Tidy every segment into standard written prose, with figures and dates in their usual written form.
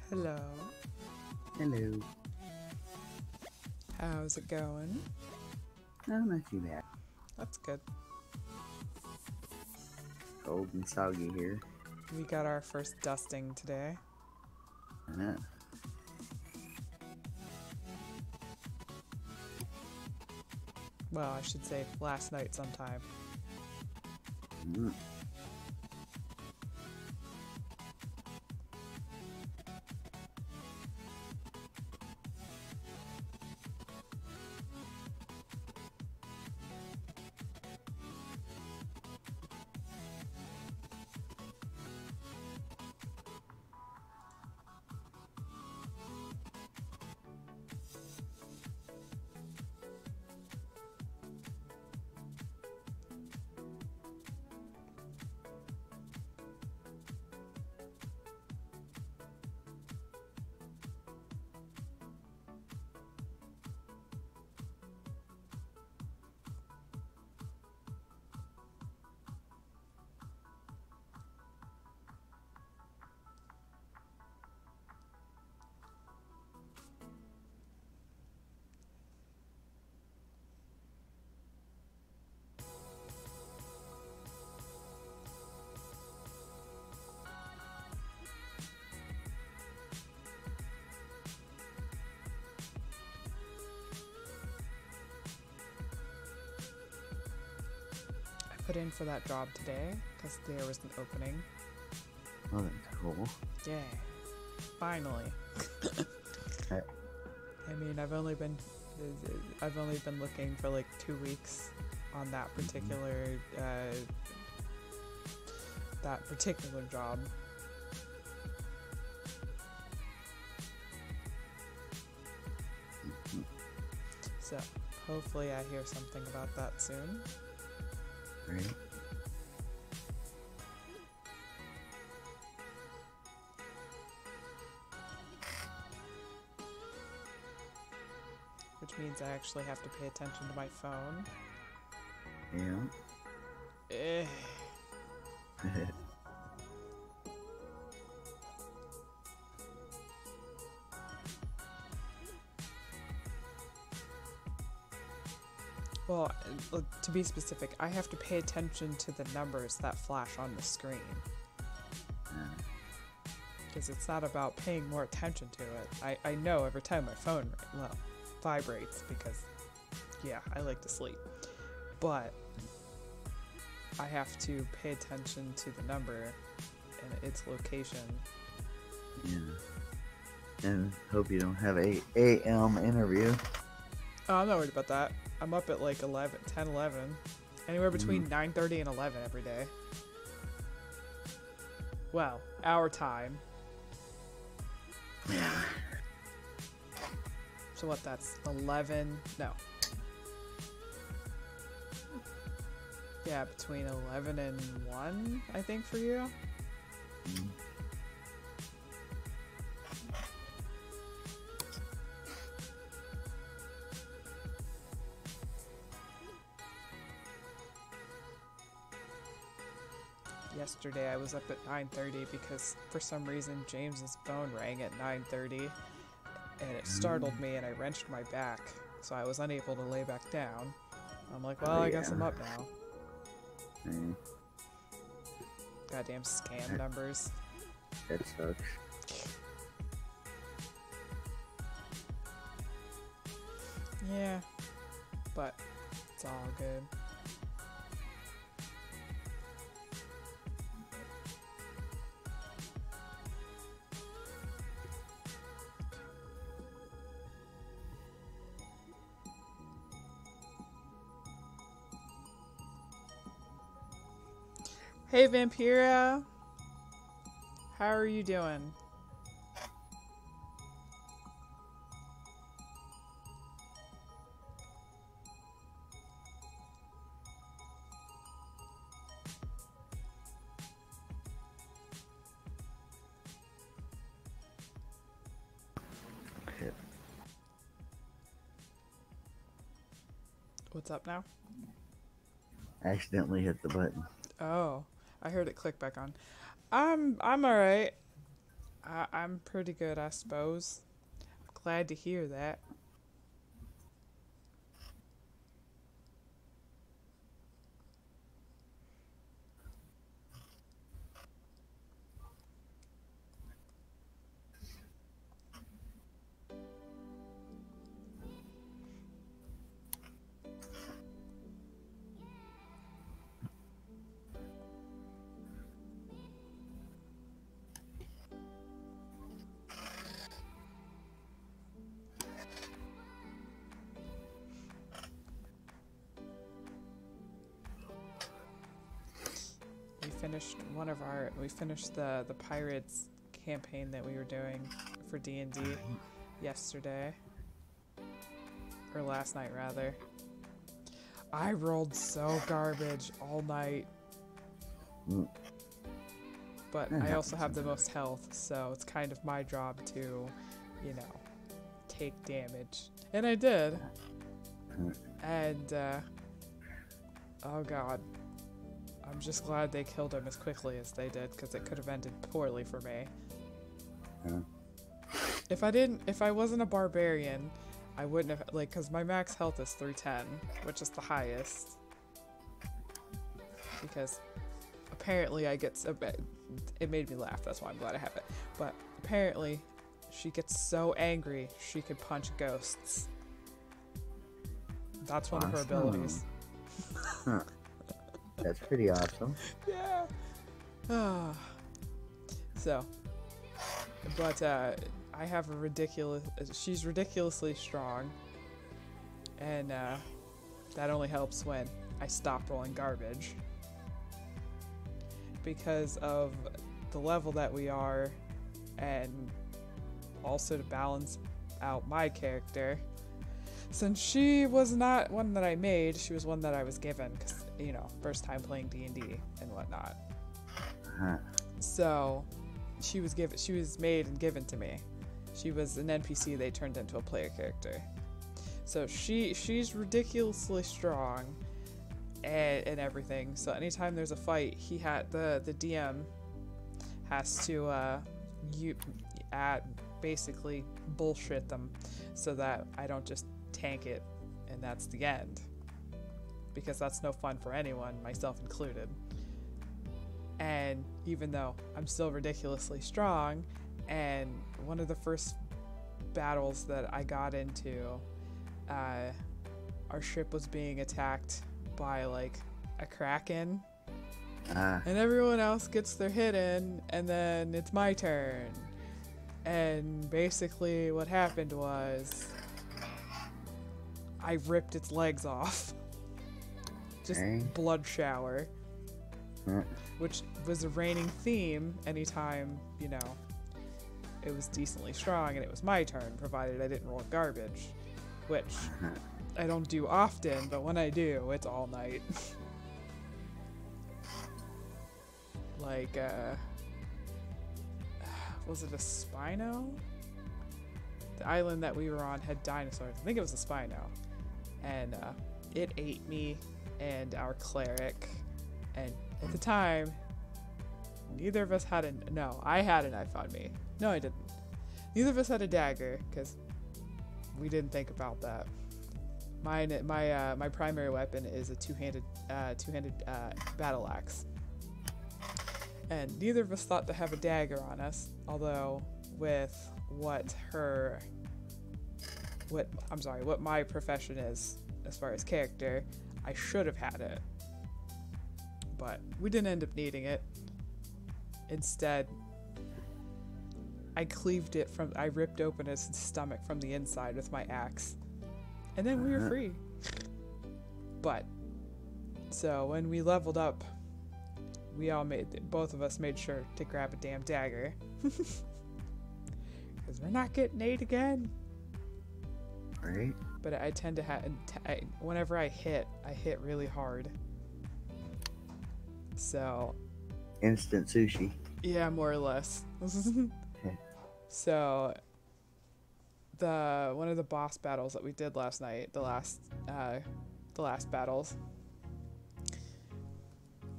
Hello. Hello. How's it going? No, not too bad. That's good. Cold and soggy here. We got our first dusting today. I know. Well, I should say last night sometime. Mm. I put in for that job today because there was an opening. Oh, that's cool. Yay. Finally. Uh, I mean, I've only been looking for like 2 weeks on that particular job. So hopefully I hear something about that soon. Right. Which means I actually have to pay attention to my phone. Yeah. Eh. Well, to be specific, I have to pay attention to the numbers that flash on the screen. Because it's not about paying more attention to it. I know every time my phone vibrates because, yeah, I like to sleep. But I have to pay attention to the number and its location. Yeah. And hope you don't have a AM interview. Oh, I'm not worried about that. I'm up at like 10, 11. Anywhere between 9:30 and 11 every day. Well, our time. Yeah. So what, that's 11? No. Yeah, between 11 and 1, I think, for you. Mm. Yesterday I was up at 9:30 because for some reason James's phone rang at 9:30 and it startled me and I wrenched my back, so I was unable to lay back down. I'm like, well, I guess I'm up now. Goddamn scam numbers. That sucks. Yeah, but it's all good. Hey Vampira, how are you doing? Shit. What's up now? Accidentally hit the button. Oh, I heard it click back on. I'm alright. I'm pretty good, I suppose. I'm glad to hear that. We finished the pirates campaign that we were doing for D&D yesterday, or last night rather. I rolled so garbage all night, but I also have the most health, so it's kind of my job to, you know, take damage, and I did. And oh god, I'm just glad they killed him as quickly as they did, because it could have ended poorly for me. If I wasn't a barbarian, I wouldn't have, like, because my max health is 310, which is the highest. Because apparently I get, it made me laugh, that's why I'm glad I have it. But apparently she gets so angry she could punch ghosts. That's one of her abilities. That's pretty awesome. Yeah. So, but I have a she's ridiculously strong, and that only helps when I stop rolling garbage. Because of the level that we are, and also to balance out my character, since she was not one that I made, she was one that I was given, because, you know, first time playing D&D and whatnot. So she was made and given to me. She was an NPC they turned into a player character. So she's ridiculously strong and everything. So anytime there's a fight, the DM has to basically bullshit them so that I don't just tank it and that's the end. Because that's no fun for anyone, myself included. And even though I'm still ridiculously strong, and one of the first battles that I got into, our ship was being attacked by like a kraken, and everyone else gets their hit in, and then it's my turn. And basically what happened was I ripped its legs off. Just blood shower. Which was a reigning theme anytime, you know, it was decently strong and it was my turn, provided I didn't roll garbage. Which I don't do often, but when I do, it's all night. Like, was it a Spino? The island that we were on had dinosaurs. I think it was a Spino. And it ate me and our cleric. And at the time, neither of us had I had a knife on me. No, I didn't. Neither of us had a dagger, because we didn't think about that. My primary weapon is a two-handed battle axe. And neither of us thought to have a dagger on us, although with what my profession is as far as character, I should have had it. But we didn't end up needing it. Instead, I ripped open his stomach from the inside with my axe. And then we were free. But, so when we leveled up, both of us made sure to grab a damn dagger. Because we're not getting ate again. Right. But I tend to whenever I hit really hard. So. Instant sushi. Yeah, more or less. So, one of the boss battles that we did last night, the last battles,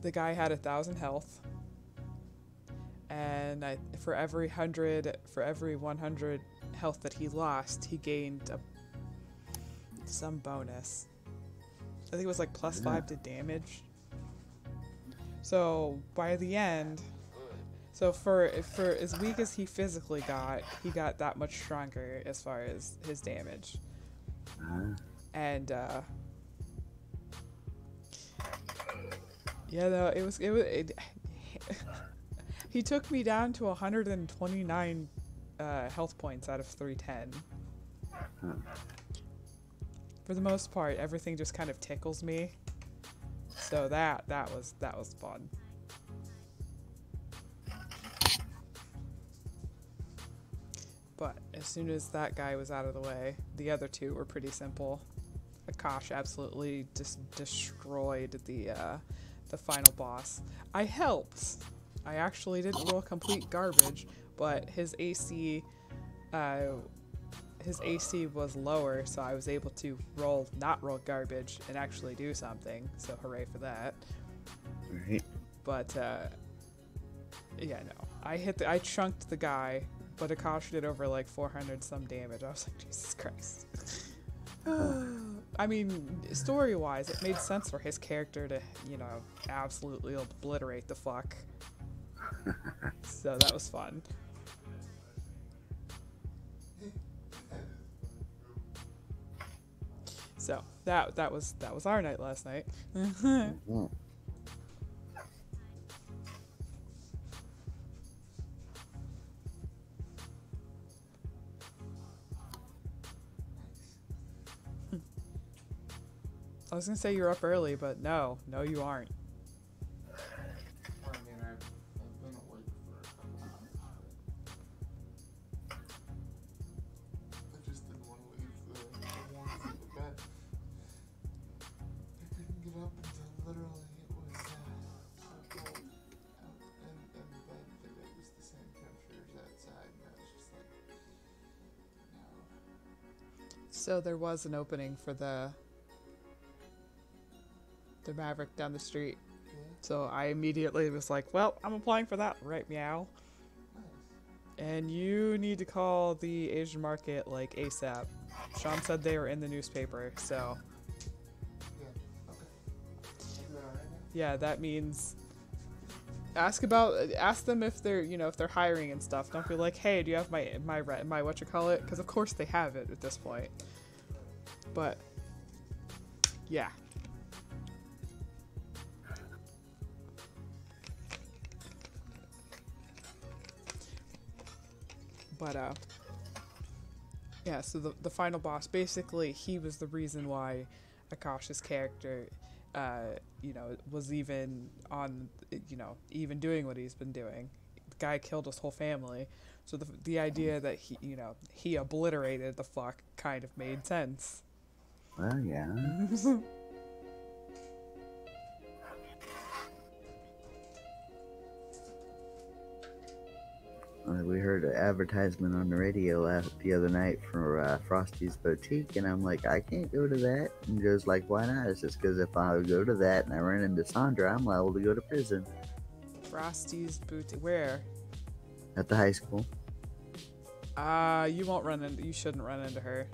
the guy had 1,000 health, and then for every 100 health that he lost, he gained some bonus. I think it was like +5 to damage. So by the end, so for as weak as he physically got, he got that much stronger as far as his damage. And yeah, though he took me down to 129 health points out of 310. For the most part, everything just kind of tickles me. So that was fun. But as soon as that guy was out of the way, the other two were pretty simple. Akash absolutely just destroyed the final boss. I helped. I actually didn't roll complete garbage, but his AC was lower, so I was able to not roll garbage and actually do something. So hooray for that. Right. But yeah, no, I chunked the guy, but Akash did over like 400 some damage. I was like, Jesus Christ. I mean, story-wise, it made sense for his character to, absolutely obliterate the fuck. So that was fun. So that was our night last night. I was gonna say you're up early, but no, you aren't. I mean, I've been awake for a couple hours. I just didn't want to leave the warmth of the bed. I couldn't get up until literally it was so cold out in the bed that it was the same temperature as outside, and I was just like, no. So there was an opening for the Maverick down the street. Yeah. So I immediately was like, well, I'm applying for that, right, meow. Nice. And you need to call the Asian market like ASAP. Sean said they were in the newspaper, so Yeah, okay. I'll do that right now. yeah, that means ask them if they're, if they're hiring and stuff. Don't be like, hey, do you have my whatchamacallit? Because of course they have it at this point. But yeah. But yeah, so the final boss, basically he was the reason why Akash's character was even on, even doing what he's been doing. The guy killed his whole family, so the idea that he obliterated the fuck kind of made sense. Well, yeah. We heard an advertisement on the radio the other night for Frosty's Boutique, and I'm like, I can't go to that. And Joe's like, why not? It's just because if I go to that and I run into Sandra, I'm liable to go to prison. Frosty's Boutique, where? At the high school. You shouldn't run into her.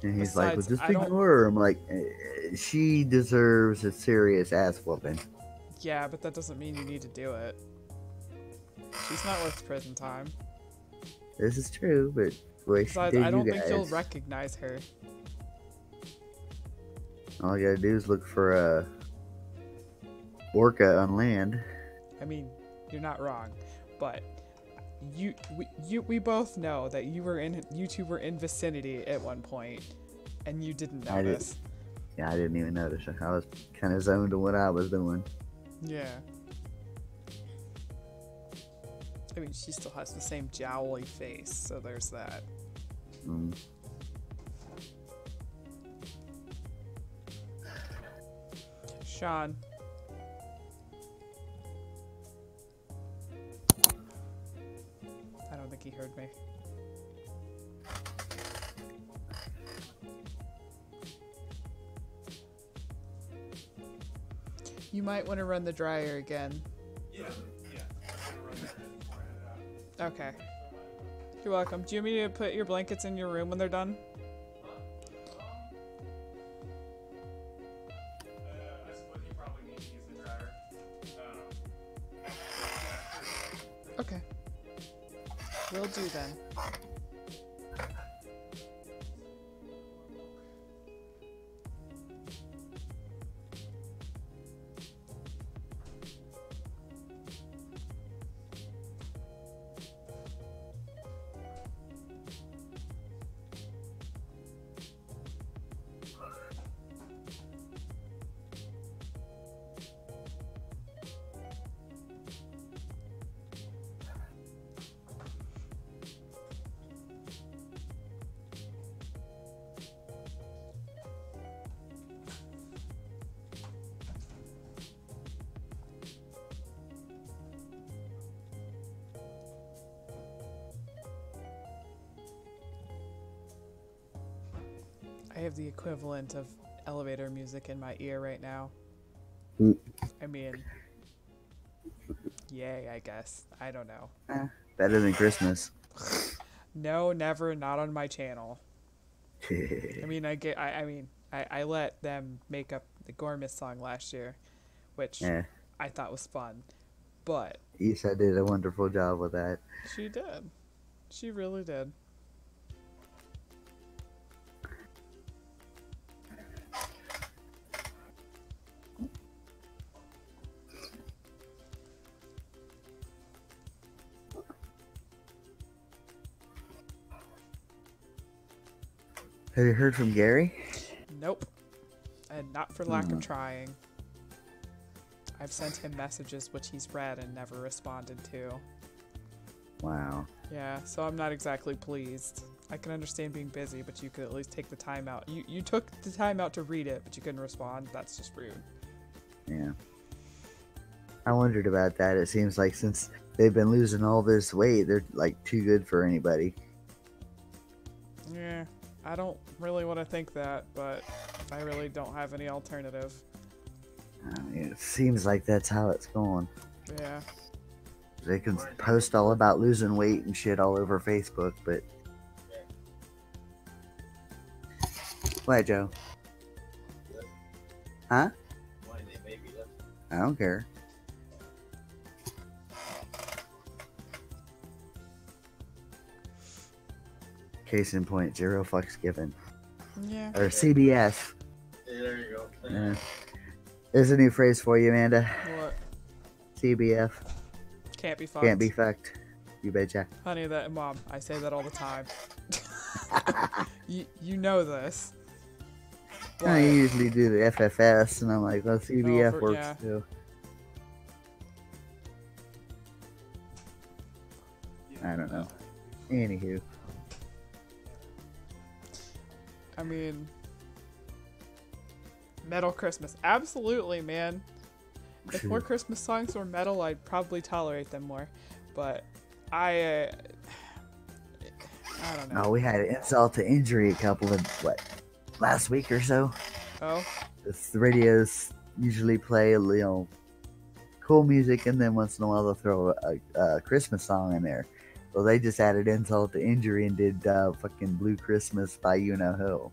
And he's Besides, like, well, just ignore her. I'm like, she deserves a serious ass whooping. Yeah, but that doesn't mean you need to do it. She's not worth prison time. This is true, but the way she Besides, did I don't you think guys, you'll recognize her. all you gotta do is look for a orca on land. I mean, you're not wrong, but we both know that you two were in vicinity at one point, and you didn't notice. Yeah, I didn't even notice. I was kind of zoned on what I was doing. Yeah. I mean, she still has the same jowly face, so there's that. Mm. Sean. I don't think he heard me. You might want to run the dryer again. Yeah. Okay. You're welcome. Do you want me to put your blankets in your room when they're done? I suppose you probably need to use the dryer. Okay. Will do then. I have the equivalent of elevator music in my ear right now. Mm. I mean, yay, I guess. I don't know. Better than Christmas. No, never, not on my channel. I mean, I let them make up the Gormist song last year, which Yeah. I thought was fun. But Issa did a wonderful job with that. she did. She really did. Have you heard from Gary? Nope. And not for lack of trying. I've sent him messages which he's read and never responded to. Wow. Yeah, so I'm not exactly pleased. I can understand being busy, but you could at least take the time out. You took the time out to read it, but you couldn't respond. That's just rude. Yeah. I wondered about that. It seems like since they've been losing all this weight, they're like too good for anybody. Yeah, I don't really want to think that, but I really don't have any alternative. I mean, it seems like that's how it's going. Yeah. They can post all about losing weight and shit all over Facebook, but what, Joe? Huh? I don't care. Case in point, 0 fucks given. Yeah. Or CBS. Yeah, there you go. Yeah. There's a new phrase for you, Amanda. What? CBF. Can't be fucked. Can't be fucked. You betcha. Honey, that Mom, I say that all the time. you know this. I usually do the FFS, and I'm like, well, CBF works yeah. too. I don't know. Anywho. I mean, metal Christmas. Absolutely, man. If more Christmas songs were metal, I'd probably tolerate them more. But I don't know. Oh, we had an insult to injury a couple of, last week or so. Oh? The radios usually play, cool music, and then once in a while they'll throw a Christmas song in there. Well, they just added insult to injury and did fucking Blue Christmas by You Know Who.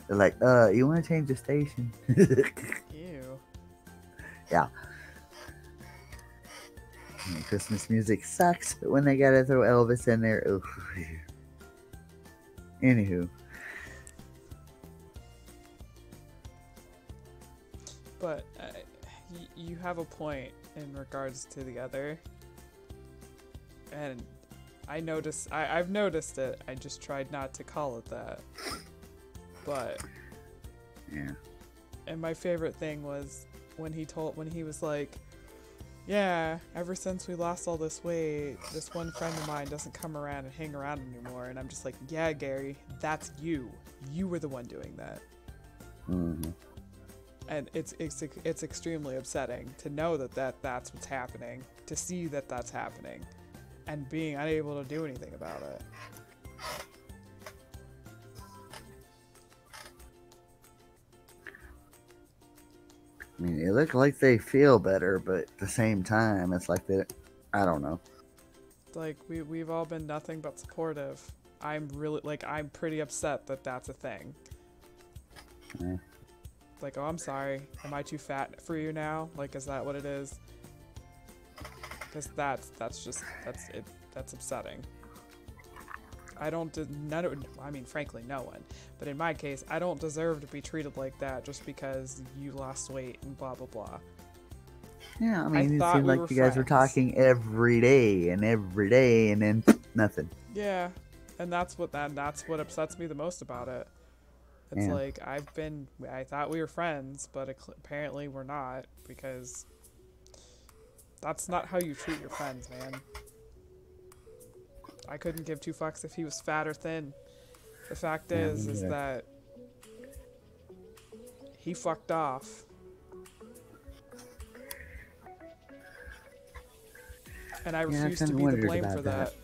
They're like, you want to change the station? Ew. Yeah. Christmas music sucks, but when they gotta throw Elvis in there, oof. Anywho. But you have a point in regards to the other. And I've noticed it. I just tried not to call it that. But Yeah. and my favorite thing was when he was like, yeah, ever since we lost all this weight, this one friend of mine doesn't come around and hang around anymore. And I'm just like, yeah, Gary, that's you. You were the one doing that. Mm-hmm. And it's extremely upsetting to know that's what's happening, to see that that's happening, and being unable to do anything about it. I mean, it looked like they feel better, but at the same time, it's like I don't know. Like we've all been nothing but supportive. I'm really like I'm pretty upset that that's a thing. Yeah. Like, oh, I'm sorry. Am I too fat for you now? Like, is that what it is? Because that's just that's upsetting. I don't I mean, frankly, no one. But in my case, I don't deserve to be treated like that just because you lost weight and blah blah blah. Yeah, I mean, it thought seemed we like were you guys were friends. talking every day, and then nothing. Yeah, and that's what upsets me the most about it. It's Yeah. like I thought we were friends, but apparently we're not, because that's not how you treat your friends, man. I couldn't give two fucks if he was fat or thin. The fact Yeah, is yeah. that he fucked off. And I Yeah, I refuse to kinda be the wondered blame about for that. that.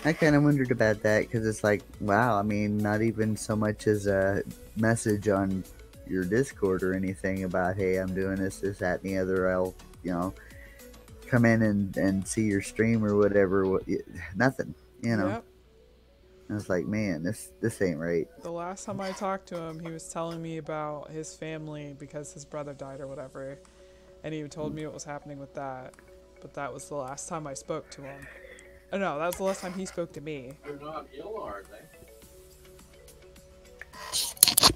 I kind of wondered about that because it's like, wow, I mean, not even so much as a message on your Discord or anything about, hey, I'm doing this, that, and the other. I'll, come in and see your stream or whatever. Nothing, Yep. I was like, man, this ain't right. The last time I talked to him, he was telling me about his family because his brother died or whatever. And he told me what was happening with that. But that was the last time I spoke to him. Oh no, that was the last time he spoke to me. They're not ill, are they?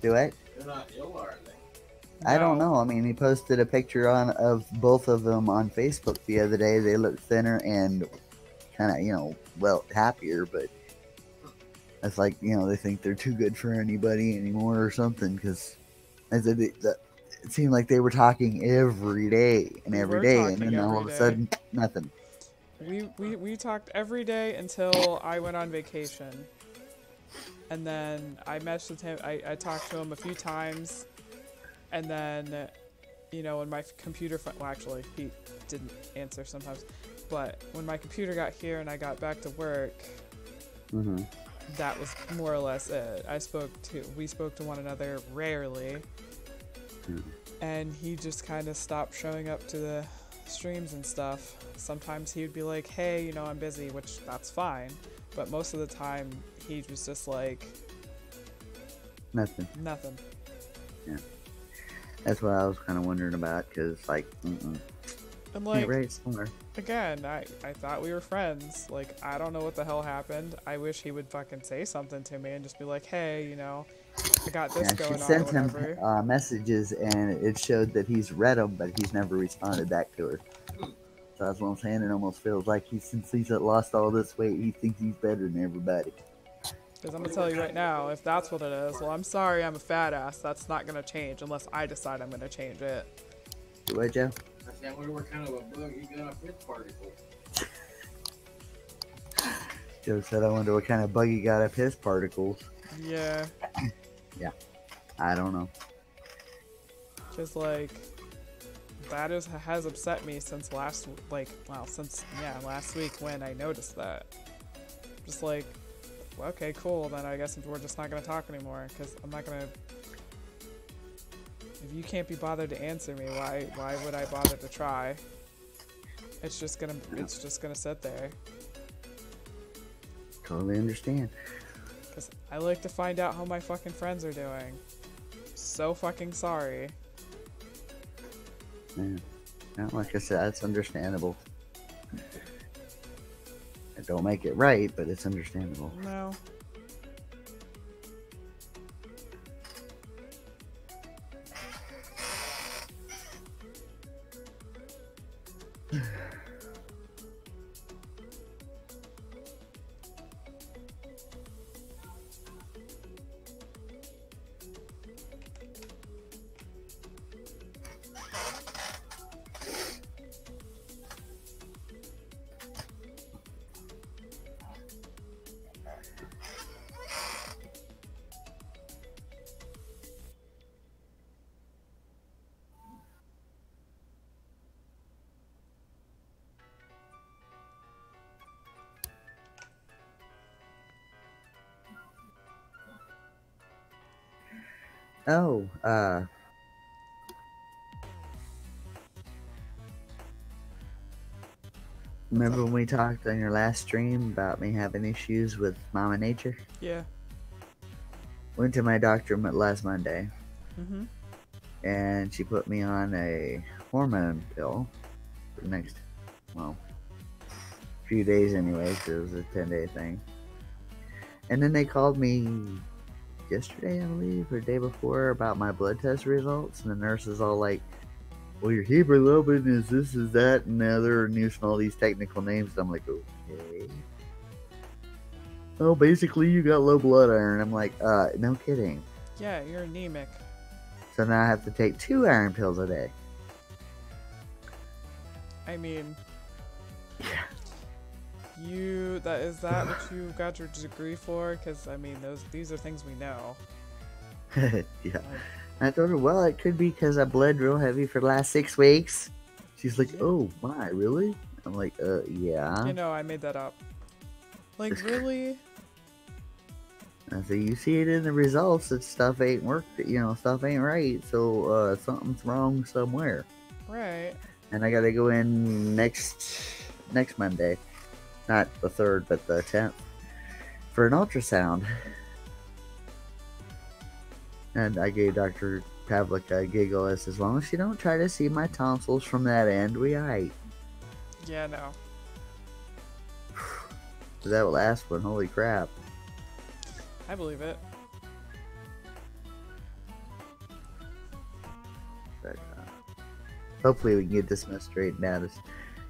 Do it. They're not ill, are they? I don't No. know. I mean, he posted a picture of both of them on Facebook the other day. They look thinner and kind of, happier, but it's like, they think they're too good for anybody anymore or something, because it seemed like they were talking every day and We every were day, and talking then all every of a day. sudden, nothing. We talked every day until I went on vacation. And then I messaged him, I talked to him a few times. And then, when my computer, well, actually, he didn't answer sometimes. But when my computer got here and I got back to work, Mm-hmm. that was more or less it. We spoke to one another rarely. And he just kind of stopped showing up to the streams and stuff. Sometimes he would be like, hey, I'm busy, which that's fine. But most of the time, he was just like, Nothing. nothing. Yeah. That's what I was kind of wondering about, because, like, And yeah, like, right, somewhere. again, I thought we were friends. Like, I don't know what the hell happened. I wish he would fucking say something to me and just be like, hey, I got this Yeah, she going on or sent him whatever. messages, and it showed that he's read them, but he's never responded back to her. So that's what I'm saying. It almost feels like since he's lost all this weight, he thinks he's better than everybody. Because I'm going to tell you right now, if that's what it is, well, I'm sorry I'm a fat ass. That's not going to change unless I decide I'm going to change it. What, Joe? I said, I wonder what kind of a bug he got up his particle. Joe said, I wonder what kind of bug he got up his particles. Yeah. I don't know. Just like, that has upset me since last week when I noticed that. Just like, okay, cool, then I guess we're just not going to talk anymore, because I'm not going to... If you can't be bothered to answer me, why would I bother to try? It's just gonna sit there. Totally understand. Because I like to find out how my fucking friends are doing. So fucking sorry. Yeah. Well, like I said, that's understandable. It don't make it right, but it's understandable. No. Oh, Remember when we talked on your last stream about me having issues with Mama Nature? Yeah. Went to my doctor last Monday, Mm-hmm. and she put me on a hormone pill for the next, well, few days anyway, 'cause it was a 10-day thing. And then they called me yesterday, I believe, or the day before, about my blood test results, and the nurse is all like, well, your hemoglobin is this, is that, and the other, and using all these technical names. And I'm like, okay. Oh, basically, you got low blood iron. I'm like, no kidding. Yeah, you're anemic. So now I have to take 2 iron pills a day. I mean, Yeah. is that what you got your degree for? Because I mean, these are things we know. Yeah. Like, I told her, well, it could be because I bled real heavy for the last 6 weeks. She's like, Yeah. oh my, really? I'm like, yeah. you know, I made that up. Like, really? I said, you see it in the results that stuff ain't worked, stuff ain't right, so something's wrong somewhere. Right. And I gotta go in next Monday, not the 3rd, but the 10th, for an ultrasound. And I gave Dr. Pavlik a giggle, as long as you don't try to see my tonsils from that end, we aight. Yeah, no. That last one, holy crap. I believe it. But, hopefully we can get this mess straightened out. It's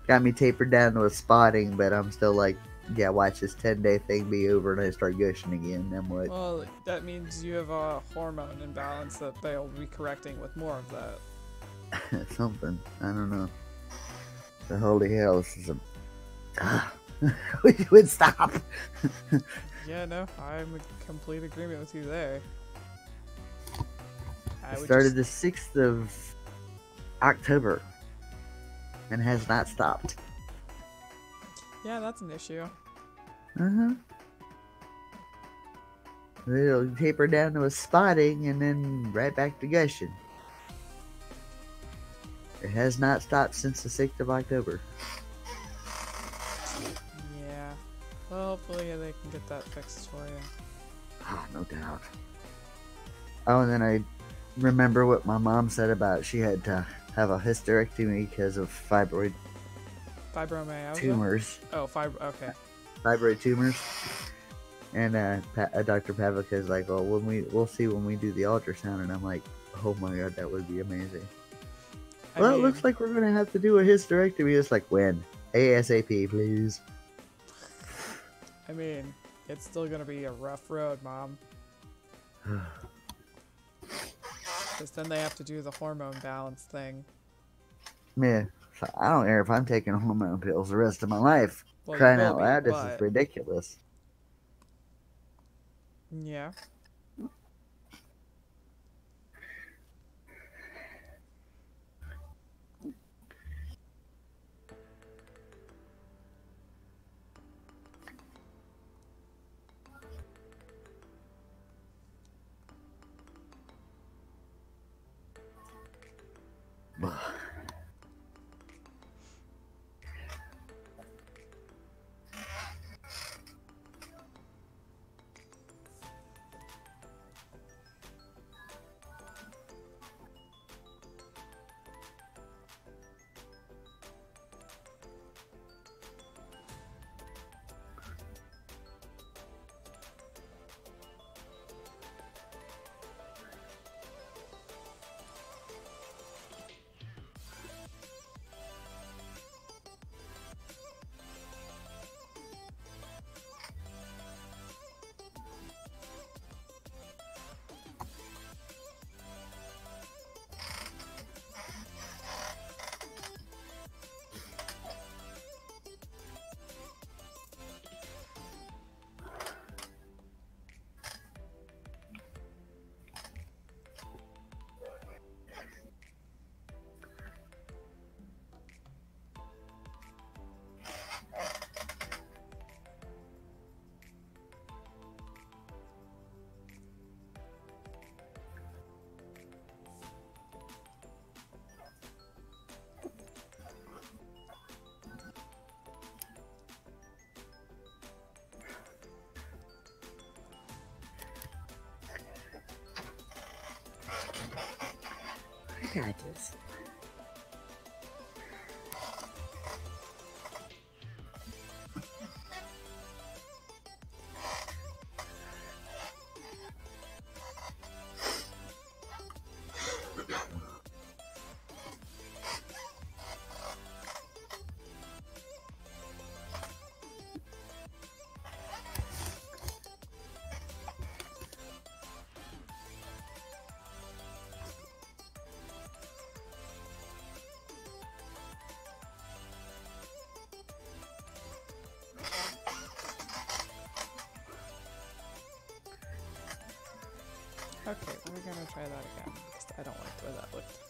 got me tapered down to a spotting, but I'm still like, yeah, watch this 10-day thing be over and I start gushing again. Then what? Well, that means you have a hormone imbalance that they'll be correcting with more of that. Something. I don't know. The holy hell, this is a... we would stop. Yeah, no, I'm in complete agreement with you there. It started the 6th of October and has not stopped. Yeah, that's an issue. Uh-huh. It'll taper down to a spotting and then right back to gushing. It has not stopped since the 6th of October. Yeah. Well, hopefully they can get that fixed for you. Ah, no doubt. Oh, and then I remember what my mom said about she had to have a hysterectomy because of fibroid Fibromyalgia? tumors. Oh, okay. Fibroid tumors. And Dr. Pavlik is like, well, we'll see when we do the ultrasound. And I'm like, oh my god, that would be amazing. I Well, mean, it looks like we're gonna have to do a hysterectomy. It's like, when? ASAP, please. I mean, it's still gonna be a rough road, Mom. Because then they have to do the hormone balance thing. Yeah, so I don't care if I'm taking hormone pills the rest of my life. Well, you Crying will out be, loud, this but- is ridiculous. Yeah. got this. Okay, we're gonna try that again because I don't like the way that looked.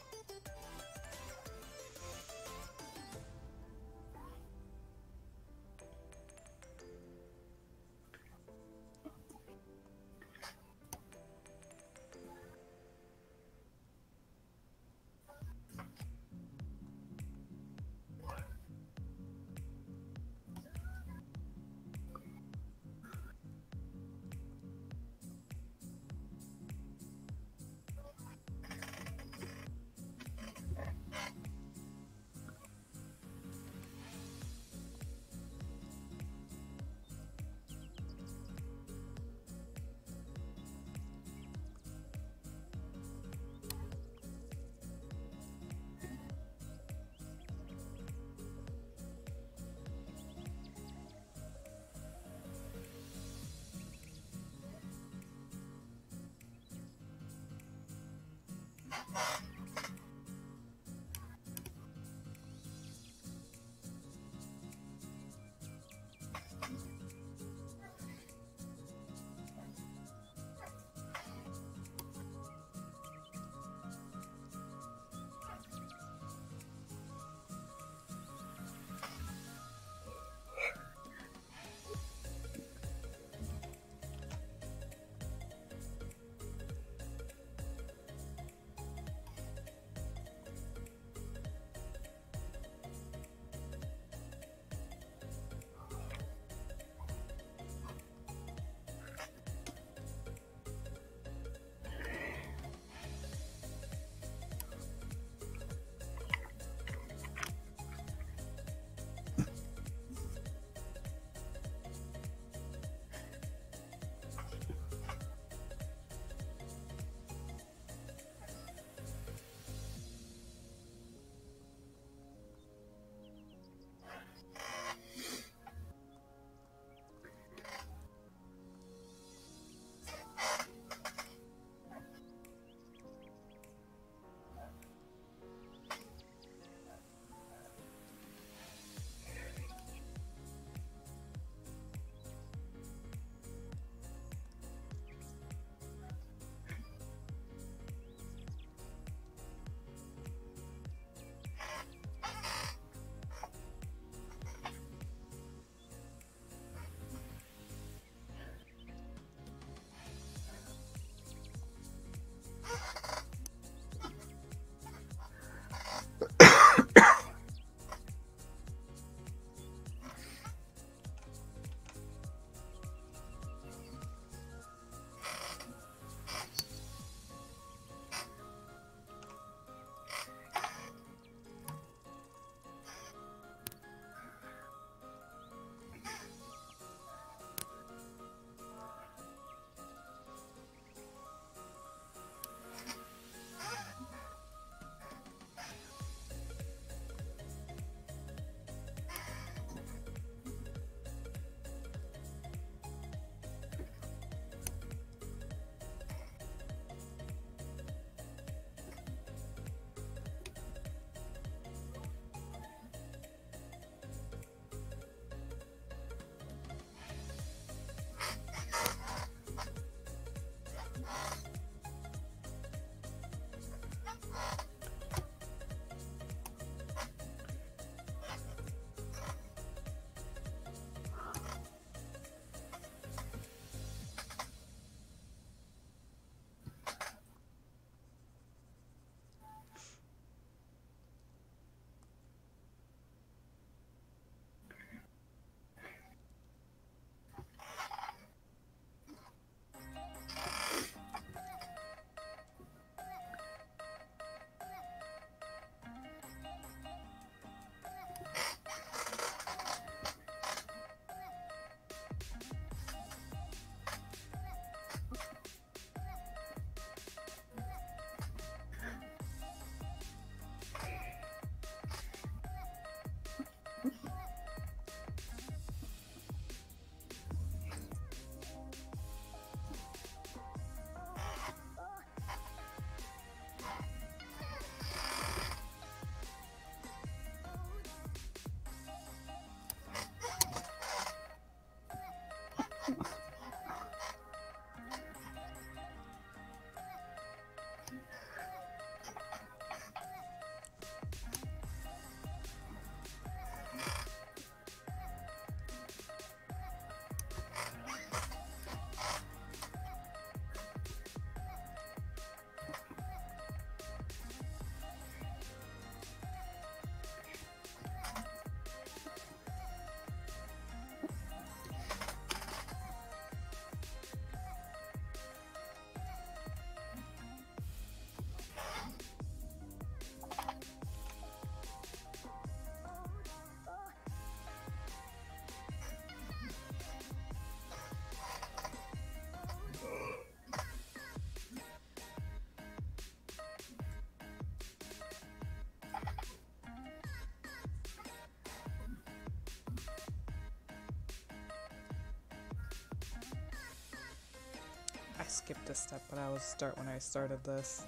skipped a step, but I will start when I started this.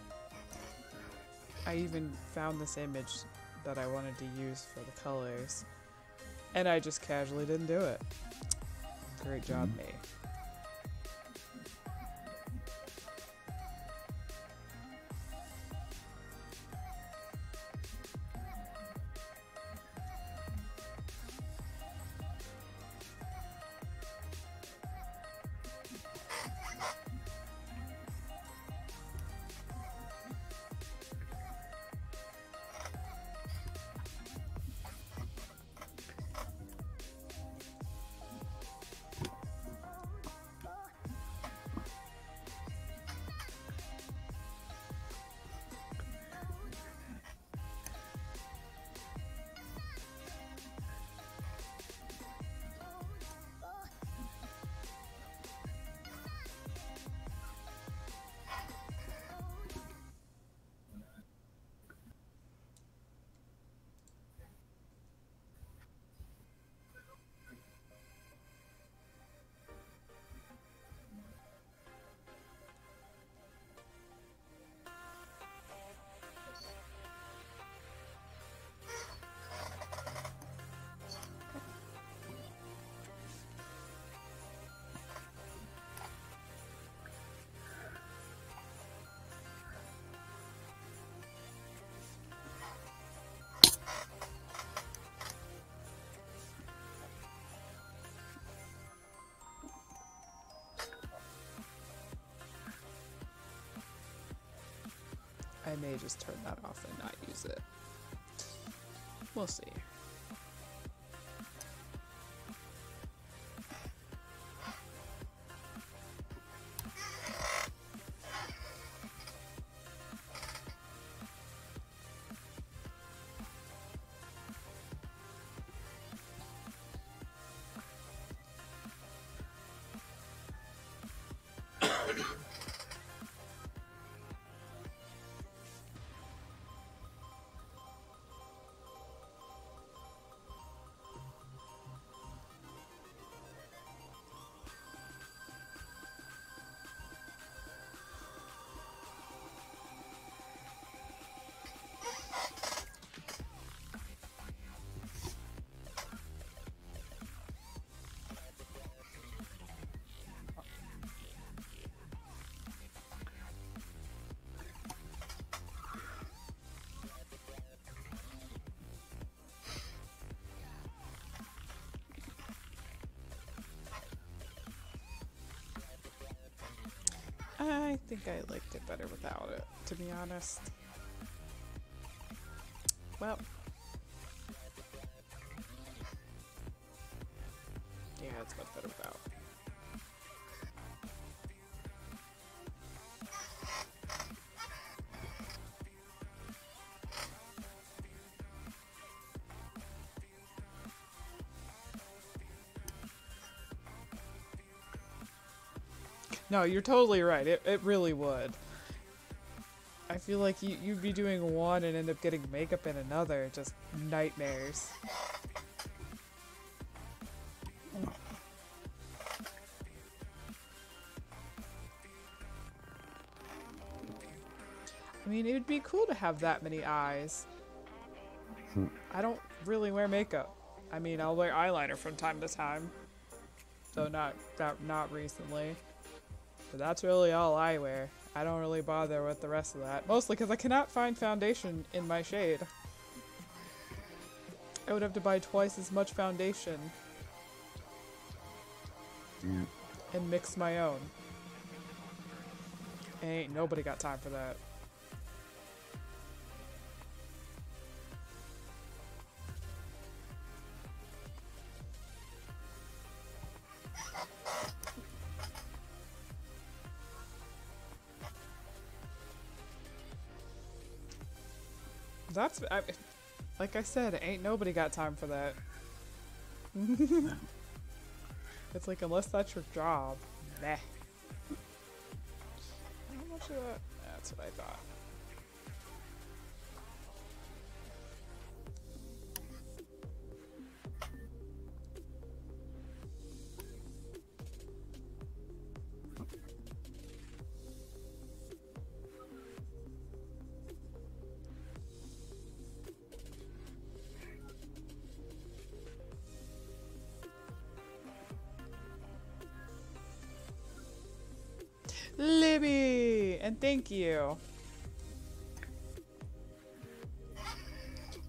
I even found this image that I wanted to use for the colors, and I just casually didn't do it. Great job, me. I may just turn that off and not use it. We'll see. I think I liked it better without it, to be honest. Well. Yeah, it's much better without. No, you're totally right. It really would. I feel like you'd be doing one and end up getting makeup in another. Just nightmares. I mean, it would be cool to have that many eyes. I don't really wear makeup. I mean, I'll wear eyeliner from time to time. Though not recently. But that's really all I wear. I don't really bother with the rest of that. Mostly because I cannot find foundation in my shade. I would have to buy twice as much foundation. Yeah. And mix my own. Ain't nobody got time for that. Like I said, ain't nobody got time for that. It's like, unless that's your job, meh. How much of that? That's what I thought. And thank you.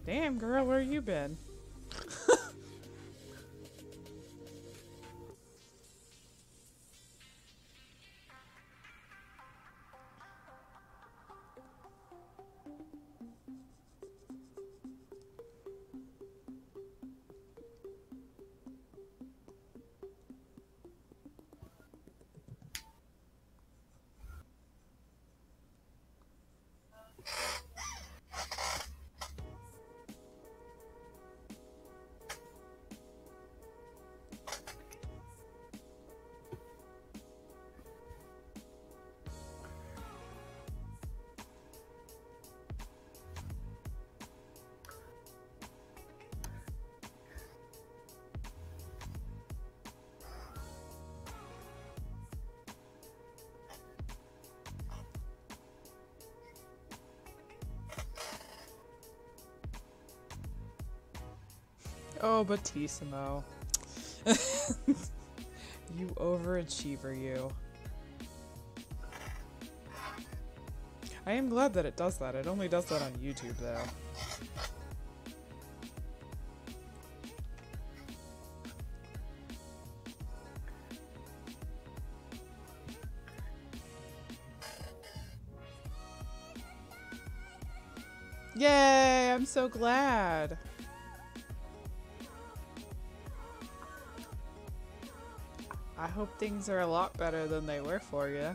Damn, girl, where you been? Oh, Batissimo. You overachiever, you. I am glad that it does that. It only does that on YouTube, though. Yay! I'm so glad. I hope things are a lot better than they were for you.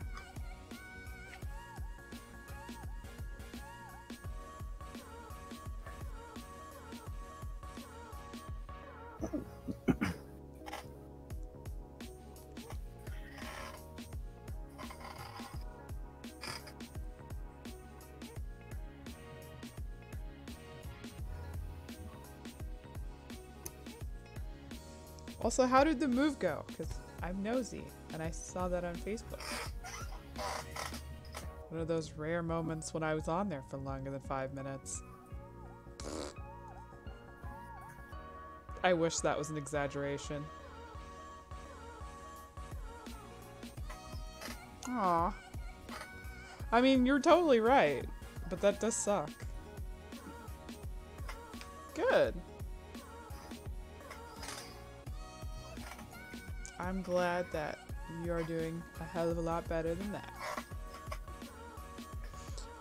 Also, how did the move go? Because I'm nosy, and I saw that on Facebook. One of those rare moments when I was on there for longer than 5 minutes. I wish that was an exaggeration. Aw. I mean, you're totally right, but that does suck. Good. I'm glad that you're doing a hell of a lot better than that.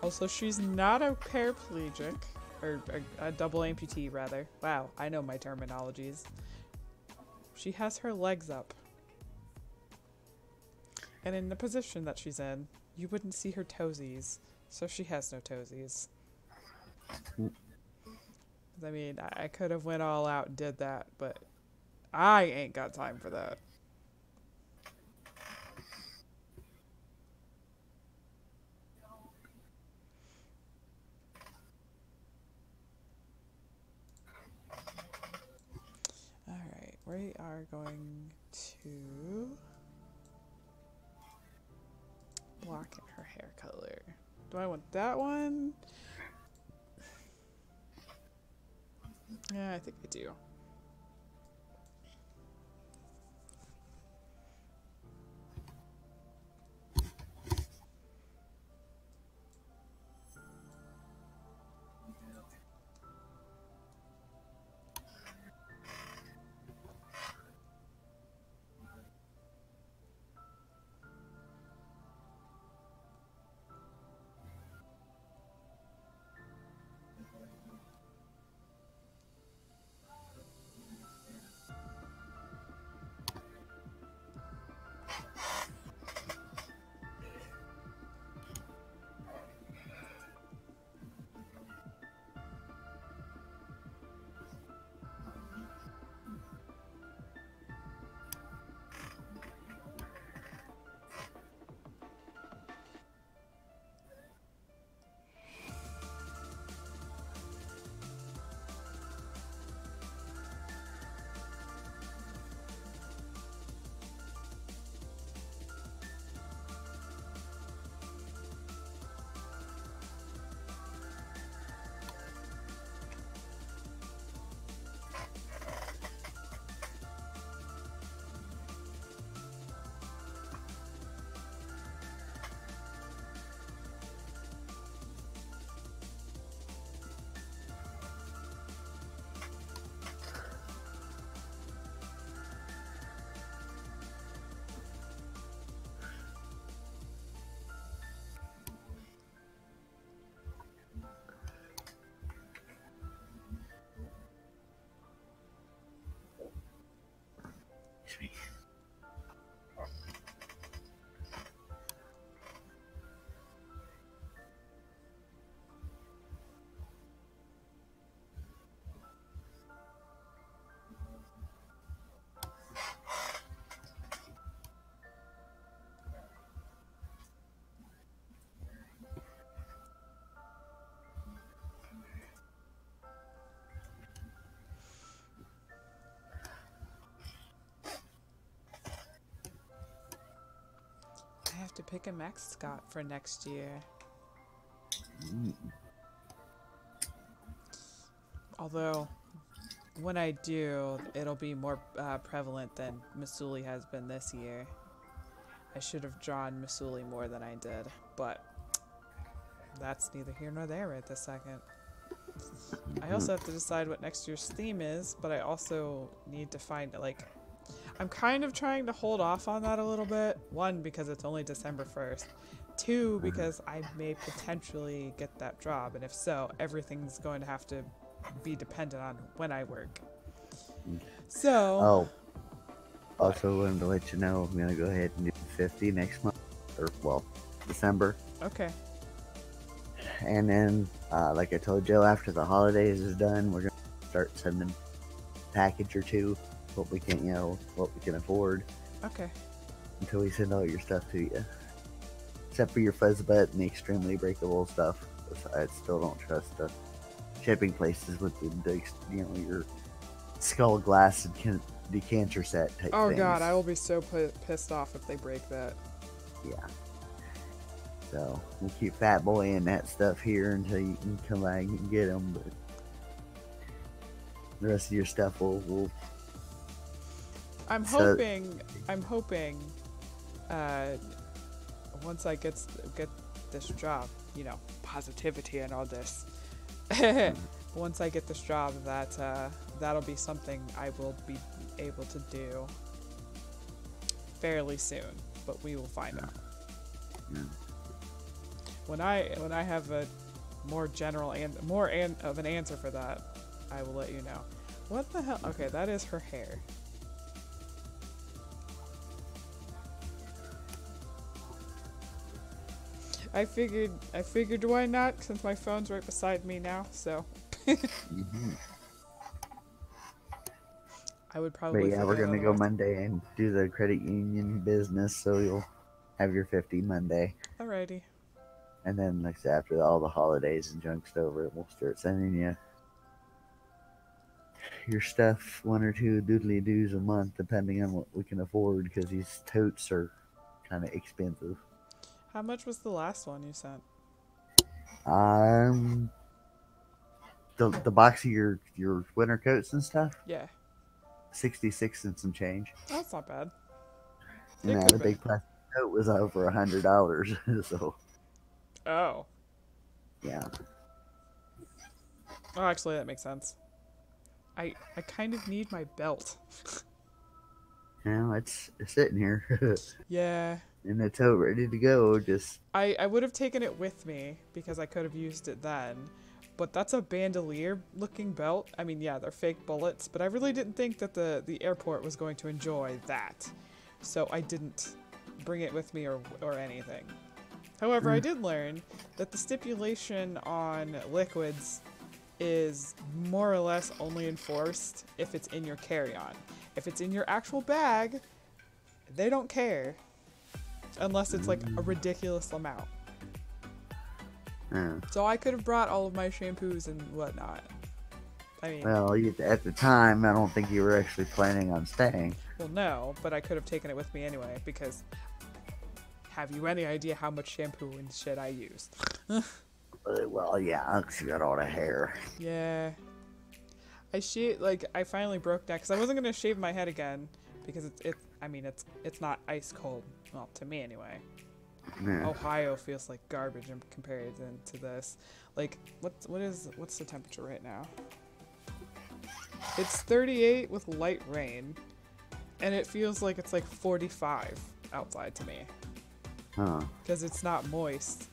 Also, she's not a paraplegic, or a double amputee, rather. Wow, I know my terminologies. She has her legs up. And in the position that she's in, you wouldn't see her toesies, so she has no toesies. I mean, I could have went all out and did that, but I ain't got time for that. Alright, we are going to block in her hair color. Do I want that one? Yeah, I think I do. have to pick a mascot for next year. Mm. Although, when I do, it'll be more prevalent than Masuli has been this year. I should have drawn Masuli more than I did, but that's neither here nor there right this second. I also have to decide what next year's theme is, but I also need to find, like, I'm kind of trying to hold off on that a little bit. One, because it's only December 1st. Two, because I may potentially get that job, and if so, everything's going to have to be dependent on when I work. So... Oh, also wanted to let you know I'm gonna go ahead and do 50 next month, or well, December. Okay. And then, like I told Joe, after the holidays is done, we're gonna start sending a package or two, what we can, what we can afford, Okay. until we send all your stuff to you. Except for your fuzz butt and the extremely breakable stuff. I still don't trust the shipping places with the your skull glass and decanter set type Oh things. god, I will be so pissed off if they break that. Yeah. So we'll keep Fat Boy and that stuff here until you can come by and get them. But the rest of your stuff will I'm So- hoping. Once I get this job, positivity and all this. Once I get this job, that'll be something I will be able to do fairly soon. But we will find out. Yeah. When I have a more general and of an answer for that, I will let you know. What the hell? Okay, that is her hair. I figured why not, since my phone's right beside me now, so Mhm. I would probably. But yeah, we're forget gonna go otherwise. Monday and do the credit union business, so you'll have your 50 Monday. Alrighty. And then like I said, after all the holidays and junk's over, we'll start sending you your stuff, one or two doodly doos a month, depending on what we can afford, because these totes are kind of expensive. How much was the last one you sent? The box of your winter coats and stuff, Yeah, 66 and some change. that's not bad. And It that could've a big plastic coat was over $100. So Oh. yeah. Oh, actually, that makes sense. I kind of need my belt. Now it's sitting here Yeah. in the tote ready to go. Just I would have taken it with me because I could have used it then. But that's a bandolier looking belt. I mean, yeah, they're fake bullets, but I really didn't think that the airport was going to enjoy that. So I didn't bring it with me or anything. However, I did learn that the stipulation on liquids is more or less only enforced if it's in your carry-on. If it's in your actual bag, they don't care. Unless it's like a ridiculous amount. So I could have brought all of my shampoos and whatnot. I mean, well, at the time, I don't think you were actually planning on staying. well, no, but I could have taken it with me anyway because have you any idea how much shampoo and shit I used? Well, yeah, 'cause you got all the hair. Yeah. I finally broke down because I wasn't gonna shave my head again because it's not ice cold. Well, to me anyway. Yeah. Ohio feels like garbage in comparison to this. Like, what's the temperature right now? It's 38 with light rain, and it feels like it's like 45 outside to me Huh. because it's not moist.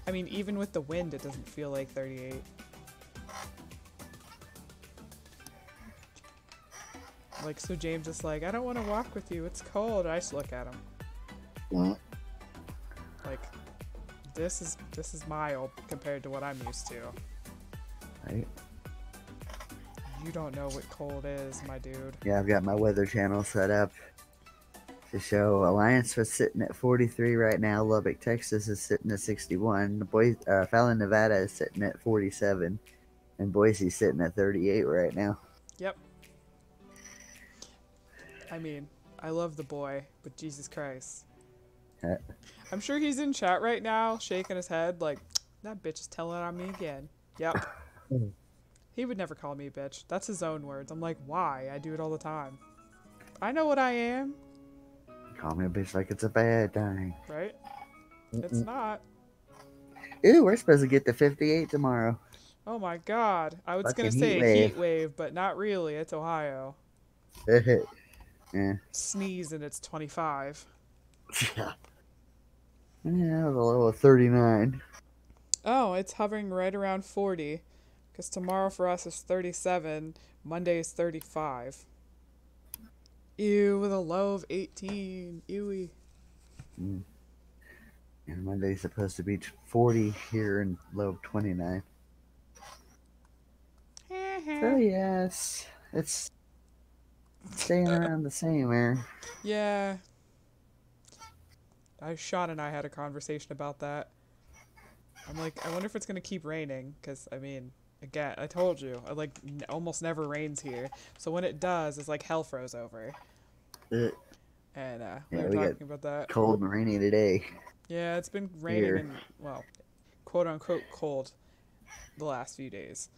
I mean, even with the wind, it doesn't feel like 38. Like, so James is like, I don't want to walk with you. It's cold. I just look at him. Mm. Like, this is mild compared to what I'm used to. Right. You don't know what cold is, my dude. Yeah, I've got my weather channel set up to show Alliance was sitting at 43 right now. Lubbock, Texas is sitting at 61. Fallon, Nevada is sitting at 47. And Boise's sitting at 38 right now. Yep. I mean, I love the boy, but Jesus Christ. I'm sure he's in chat right now, shaking his head like, that bitch is telling on me again. Yep. He would never call me a bitch. That's his own words. I'm like, why? I do it all the time. I know what I am, Call me a bitch like it's a bad thing. right? It's not. Ooh, we're supposed to get to 58 tomorrow. Oh my god. I was going to Fucking say heat wave. heat wave, but not really. It's Ohio. Yeah. Sneeze and it's 25. Yeah, it was a little 39. Oh, it's hovering right around 40. Because tomorrow for us is 37. Monday is 35. Ew, with a low of 18. Ewy. And Monday's supposed to be 40 here and low of 29. So, yes, it's staying around the same there. Yeah. Sean and I had a conversation about that. I'm like, I wonder if it's going to keep raining. Because, I mean, again, I told you, almost never rains here. So when it does, it's like hell froze over. Uh, And Yeah, we we were got talking about that. Cold and rainy today. Yeah, it's been raining Here. and, well, quote unquote cold the last few days.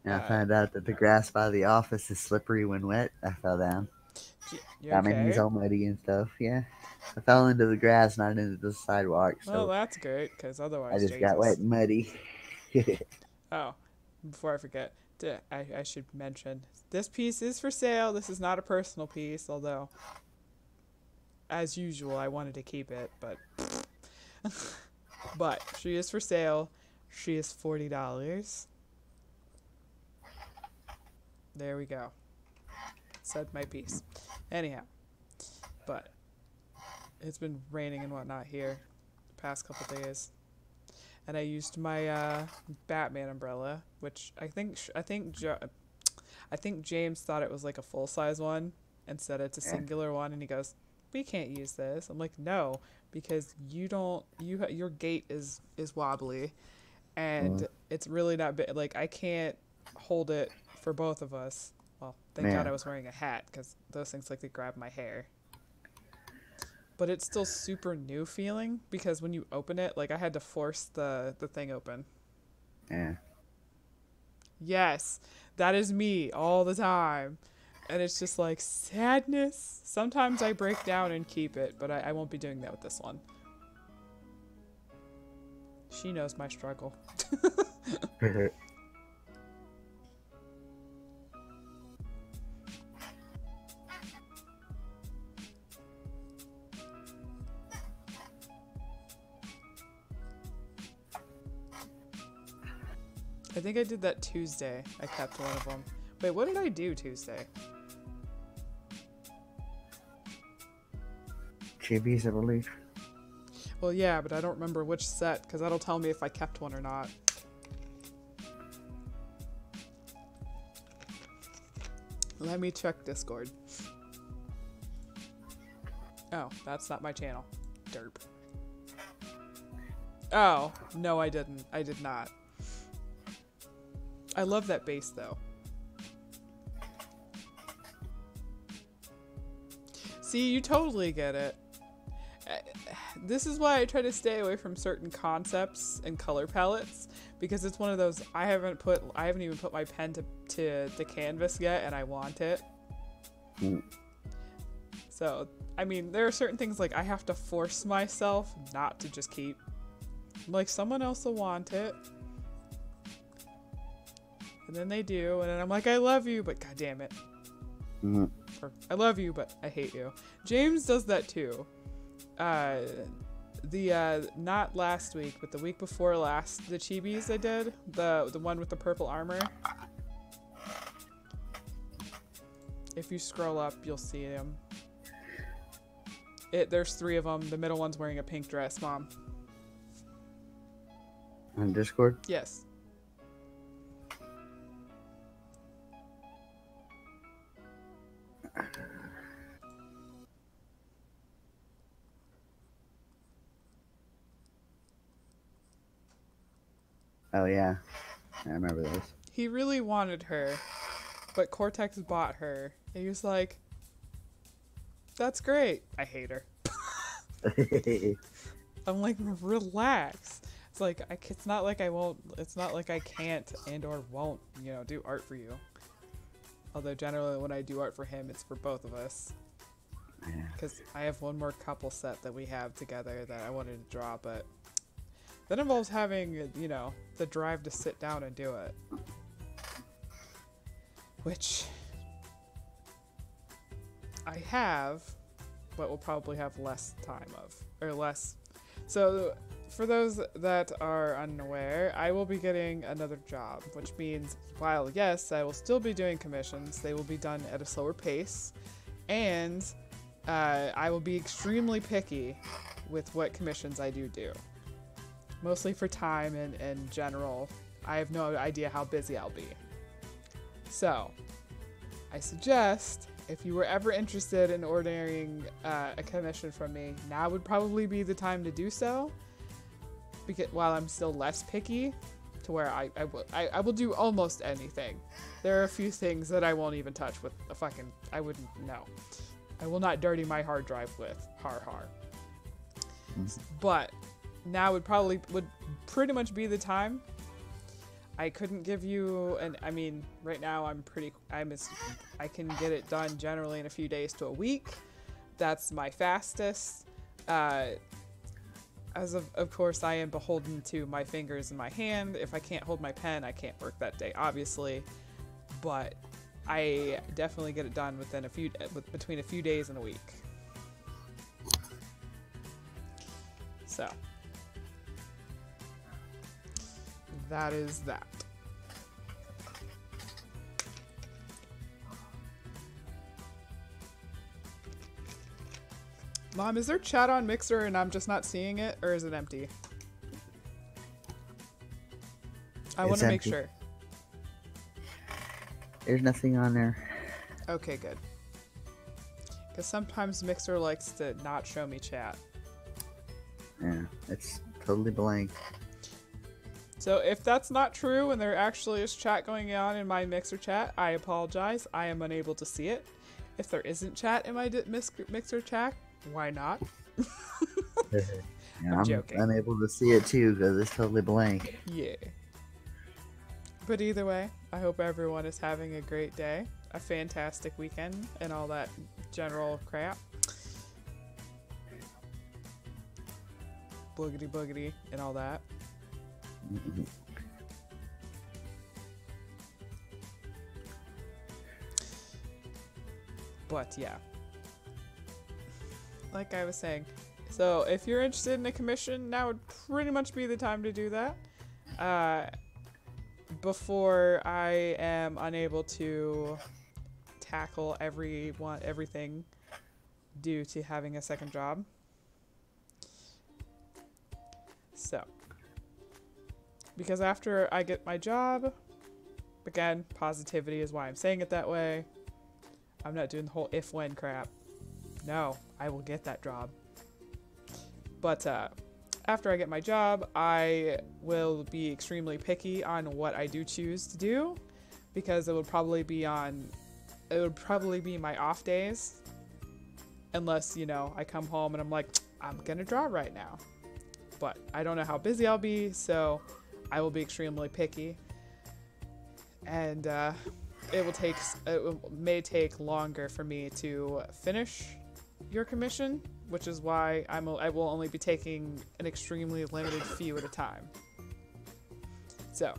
And I found out that the grass by the office is slippery when wet. I fell down. You I mean, he's okay? all muddy and stuff. Yeah. I fell into the grass, not into the sidewalk. So Well, that's great, because I otherwise, just got wet and muddy. Oh, before I forget, I should mention, this piece is for sale. This is not a personal piece, although, as usual, I wanted to keep it, but... But, she is for sale. She is $40. There we go. Said my piece. Anyhow, but it's been raining and whatnot here the past couple days, and I used my Batman umbrella, which I think James thought it was like a full size one and said it's a singular one, and he goes, "We can't use this." I'm like, "No, because your gait is wobbly, and it's really not big. Like I can't hold it for both of us." Well, thank God I was wearing a hat, because those things like to grab my hair. But it's still super new feeling, because when you open it, like I had to force the thing open. Yeah. Yes, that is me all the time. And it's just like sadness. Sometimes I break down and keep it, but I won't be doing that with this one. She knows my struggle. I think I did that Tuesday. I kept one of them. Wait, what did I do Tuesday? Chibis, I believe. Well, yeah, but I don't remember which set, because that'll tell me if I kept one or not. Let me check Discord. Oh, that's not my channel. Derp. Oh, no I didn't. I did not. I love that bass, though. See, you totally get it. This is why I try to stay away from certain concepts and color palettes, because it's one of those, I haven't even put my pen to the canvas yet, and I want it. So, I mean, there are certain things like I have to force myself not to just keep. Like, someone else will want it. And then they do, and then I'm like, I love you, but god damn it. Or, I love you, but I hate you. James does that too. Not last week, but the week before last, the chibis I did, the one with the purple armor. If you scroll up, you'll see him. There's 3 of them. The middle one's wearing a pink dress, Mom. On Discord? Yes. Oh, yeah. I remember those. He really wanted her, but Cortex bought her. And he was like, that's great. I hate her. I'm like, relax. It's like it's not like I won't. It's not like I can't and or won't, do art for you. Although generally when I do art for him, it's for both of us. Yeah. Because I have one more couple set that we have together that I wanted to draw, but that involves having, the drive to sit down and do it. Which I have, but will probably have less time of, or less. So for those that are unaware, I will be getting another job, which means while yes, I will still be doing commissions, they will be done at a slower pace, and I will be extremely picky with what commissions I do. Mostly for time and general. I have no idea how busy I'll be. So, I suggest if you were ever interested in ordering a commission from me, now would probably be the time to do so. Because while I'm still less picky, to where I will do almost anything. There are a few things that I won't even touch with a fucking. I wouldn't know. I will not dirty my hard drive with har. But now would pretty much be the time. I couldn't give you right now I can get it done generally in a few days to a week. That's my fastest. As of course, I am beholden to my fingers and my hand. If I can't hold my pen, I can't work that day, obviously. But I definitely get it done between a few days and a week. So that is that. Mom, is there chat on Mixer and I'm just not seeing it, or is it empty? I want to make sure. There's nothing on there. Okay, good. Because sometimes Mixer likes to not show me chat. Yeah, it's totally blank. So if that's not true and there actually is chat going on in my Mixer chat, I apologize. I am unable to see it. If there isn't chat in my Mixer chat, why not? Yeah, I'm joking. unable to see it too because it's totally blank. Yeah. But either way, I hope everyone is having a great day, a fantastic weekend, and all that general crap. Boogity boogity and all that. But yeah, like I was saying, so if you're interested in a commission, now would pretty much be the time to do that. Before I am unable to tackle everything due to having a second job. So, because after I get my job, again, positivity is why I'm saying it that way. I'm not doing the whole if-when crap. No, I will get that job. But after I get my job, I will be extremely picky on what I do choose to do, because it would probably be my off days, unless, I come home and I'm like, I'm gonna draw right now. But I don't know how busy I'll be, so I will be extremely picky. And it may take longer for me to finish your commission, which is why I will only be taking an extremely limited few at a time. So,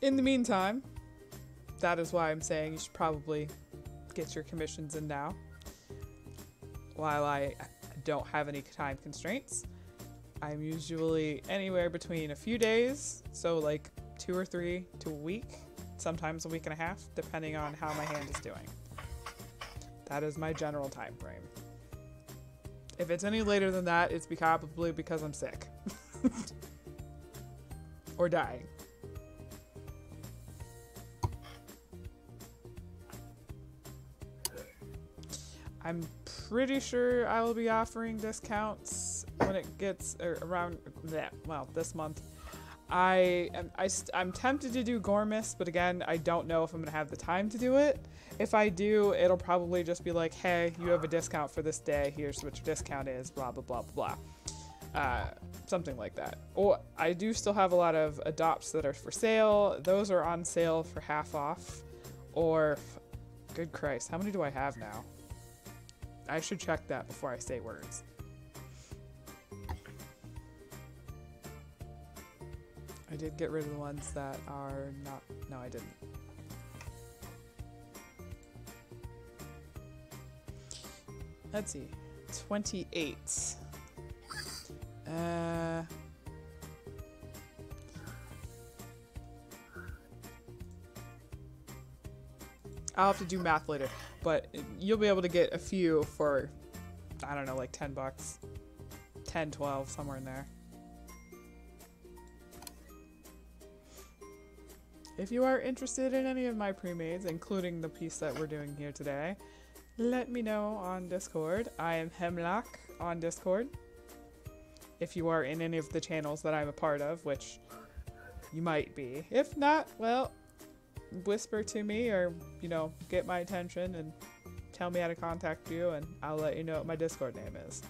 in the meantime, that is why I'm saying you should probably get your commissions in now, while I don't have any time constraints. I'm usually anywhere between a few days, so like 2 or 3 to a week, sometimes a week and a half, depending on how my hand is doing. That is my general time frame. If it's any later than that, it's probably because I'm sick. Or dying. I'm pretty sure I will be offering discounts when it gets around that. Well, this month. I'm tempted to do Gormus, but again, I don't know if I'm gonna have the time to do it. If I do, it'll probably just be like, hey, you have a discount for this day. Here's what your discount is. Blah blah blah blah blah. Something like that. Or I do still have a lot of adopts that are for sale. Those are on sale for half off. Or, good Christ, how many do I have now? I should check that before I say words. I did get rid of the ones that are not... No, I didn't. Let's see. 28. I'll have to do math later, but you'll be able to get a few for, I don't know, like 10 bucks. 10, 12, somewhere in there. If you are interested in any of my pre-mades, including the piece that we're doing here today, let me know on Discord. I am Hemlock on Discord. If you are in any of the channels that I'm a part of, which you might be. If not, well, whisper to me or, you know, get my attention and tell me how to contact you, and I'll let you know what my Discord name is.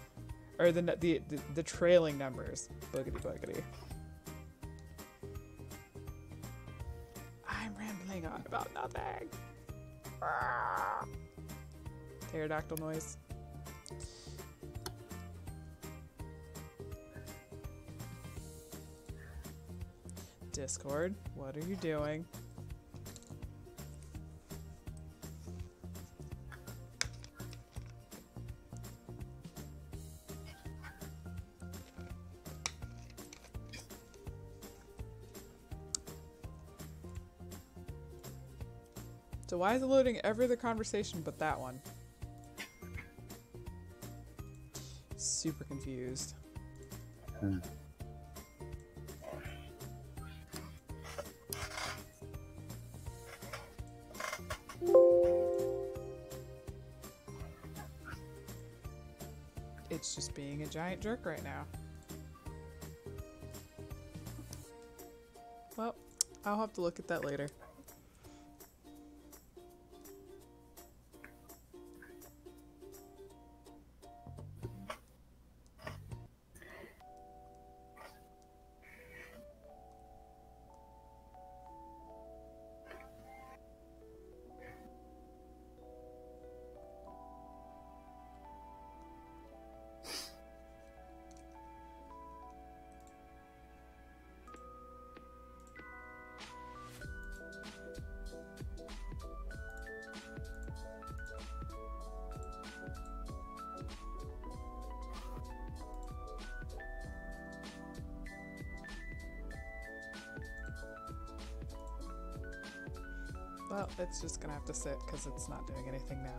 Or the trailing numbers. Boogity boogity. I'm rambling on about nothing. Pterodactyl noise. Discord, what are you doing? So why is it loading every other conversation but that one? Super confused. It's just being a giant jerk right now. Well, I'll have to look at that later. Well, it's just gonna have to sit because it's not doing anything now.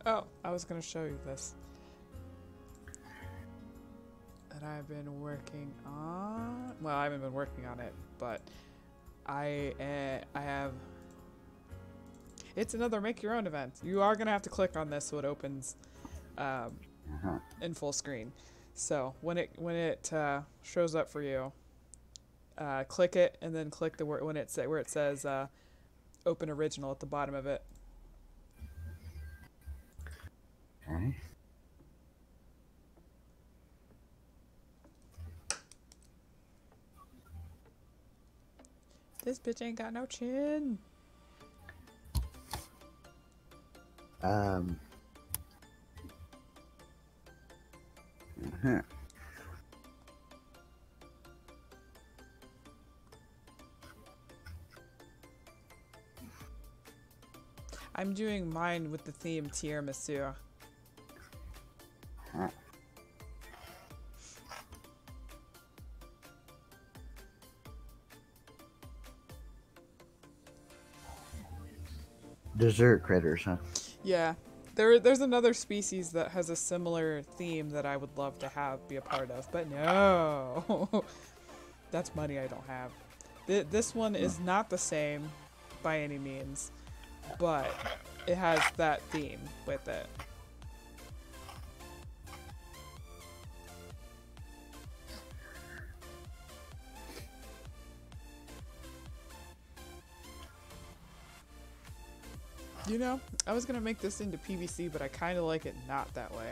Oh, I was gonna show you this. That I've been working on. Well, I haven't been working on it, but I have. It's another make your own event. You are gonna have to click on this so it opens in full screen. So when it shows up for you, click it and then click the word where it says open original at the bottom of it. Okay. This bitch ain't got no chin. Uh-huh. I'm doing mine with the theme tiramisu. Huh. Dessert critters, huh? Yeah. There's another species that has a similar theme that I would love to have be a part of, but no. That's money I don't have. This one is not the same by any means, but it has that theme with it. You know, I was gonna make this into PVC, but I kind of like it not that way.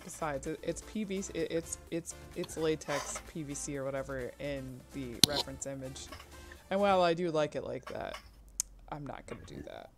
Besides, it's PVC, it's latex PVC or whatever in the reference image, and while I do like it like that, I'm not gonna do that.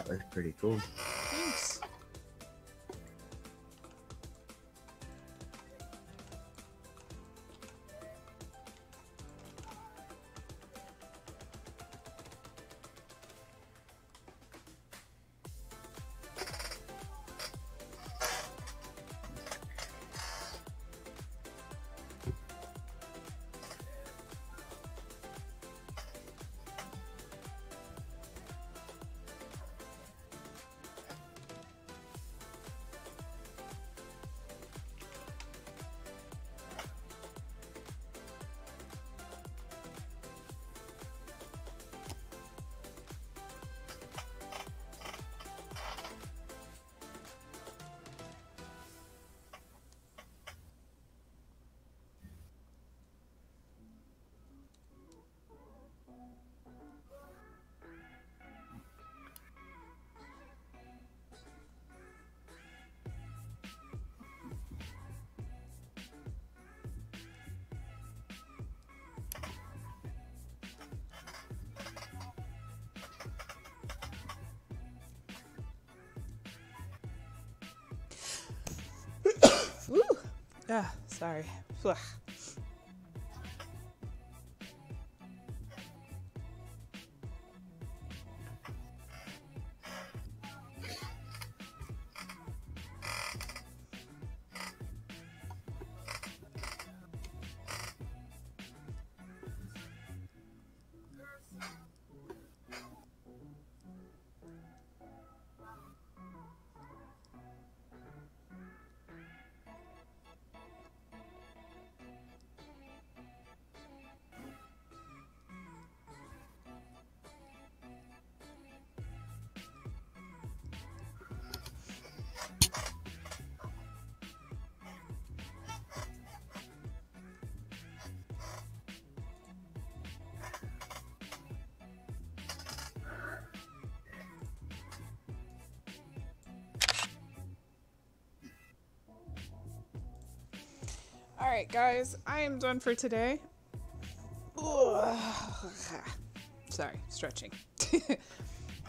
That was pretty cool. Thanks. Woo! Ah, sorry. Ugh. Alright, guys, I am done for today. Ugh. Sorry, stretching.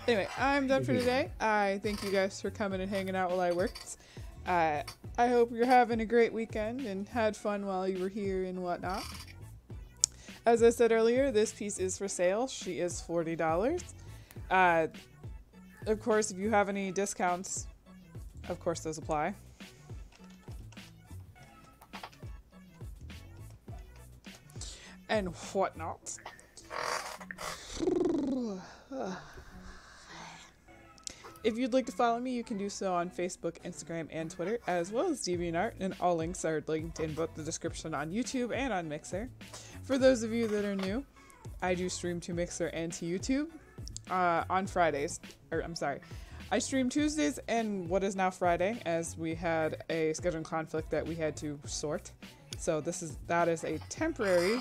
Anyway, I'm done for today. I thank you guys for coming and hanging out while I worked. I hope you're having a great weekend and had fun while you were here and whatnot. As I said earlier, this piece is for sale. She is $40. Of course, if you have any discounts, of course those apply. And whatnot. If you'd like to follow me, you can do so on Facebook, Instagram, and Twitter, as well as DeviantArt, and all links are linked in both the description on YouTube and on Mixer. For those of you that are new, I do stream to Mixer and to YouTube on Fridays. I stream Tuesdays and what is now Friday, as we had a scheduling conflict that we had to sort. So that is a temporary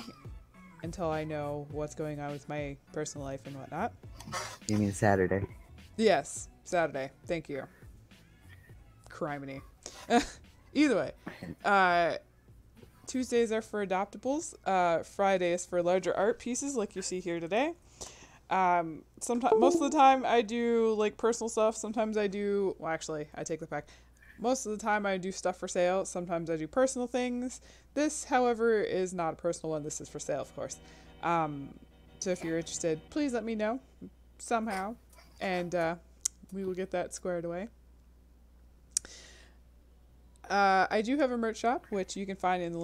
until I know what's going on with my personal life and whatnot. You mean Saturday? Yes, Saturday. Thank you. Criminy. Either way, Tuesdays are for adoptables. Friday is for larger art pieces like you see here today. Most of the time I do like personal stuff. Sometimes I do, well, actually, I take that back. Most of the time I do stuff for sale. Sometimes I do personal things. This, however, is not a personal one. This is for sale, of course. So if you're interested, please let me know somehow, and we will get that squared away. I do have a merch shop, which you can find in the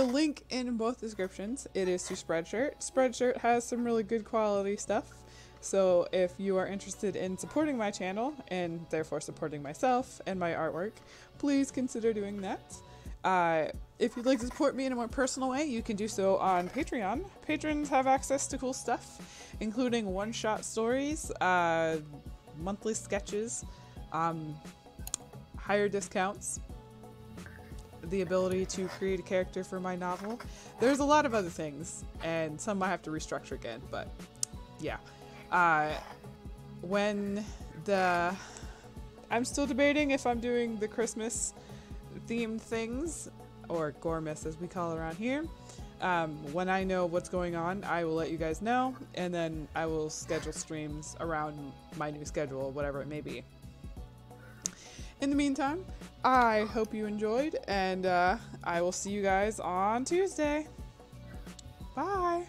link in both descriptions. It is to Spreadshirt. Spreadshirt has some really good quality stuff. So if you are interested in supporting my channel and therefore supporting myself and my artwork, please consider doing that. If you'd like to support me in a more personal way, you can do so on Patreon. Patrons have access to cool stuff, including one-shot stories, monthly sketches, higher discounts, the ability to create a character for my novel. There's a lot of other things, and some I have to restructure again, but yeah. I'm still debating if I'm doing the Christmas themed things, or Gormas as we call it around here. When I know what's going on, I will let you guys know, and then I will schedule streams around my new schedule, whatever it may be. In the meantime, I hope you enjoyed, and I will see you guys on Tuesday. Bye!